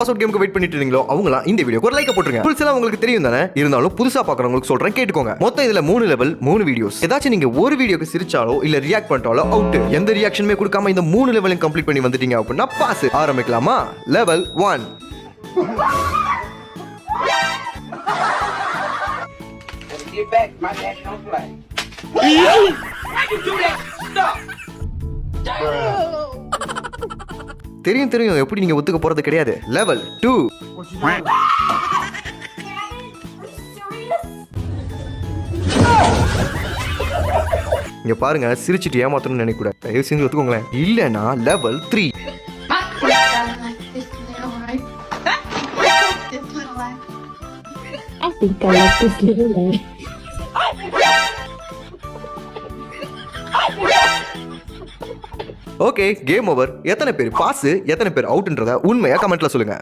Password கேமுக்கு wait பண்ணிட்டு இருந்தீங்களோ அவங்கலாம் இந்த வீடியோக்கு ஒரு லைக் போட்டுருங்க. புதுசா உங்களுக்கு தெரியும் தானே, இருந்தாலும் புதுசா பாக்குறவங்களுக்கு சொல்றேன் கேட்டுக்கோங்க. மொத்தம் இதுல 3 லெவல் 3 வீடியோஸ். ஏதாச்சும் நீங்க ஒரு வீடியோக்கு சிரிச்சாலோ இல்ல ரியாக்ட் பண்ணிட்டாலோ அவுட். எந்த ரியாக்ஷனுமே கொடுக்காம இந்த 3 லெவலையும் கம்ப்ளீட் பண்ணி வந்துட்டீங்க அப்படின்னா பாஸ். ஆரம்பிக்கலாமா? Level 1. Get back, my daddy don't play. Why you do that? Stop! தெரியும் எப்படி நீங்க ஒத்துக்க போறது கிடையாது. லெவல் 2. இங்க பாருங்க, சிரிச்சிட்டு ஏமாத்தணும்னு நினைக்க கூடாது. தயவு செஞ்சு ஒத்துக்கோங்களேன். இல்லனா level 3. I think I like this little life. Okay, game over. எத்தனை பேர் பாஸ் எத்தனை பேர் அவுட்ன்றத உண்மையா கமெண்ட்ல சொல்லுங்க.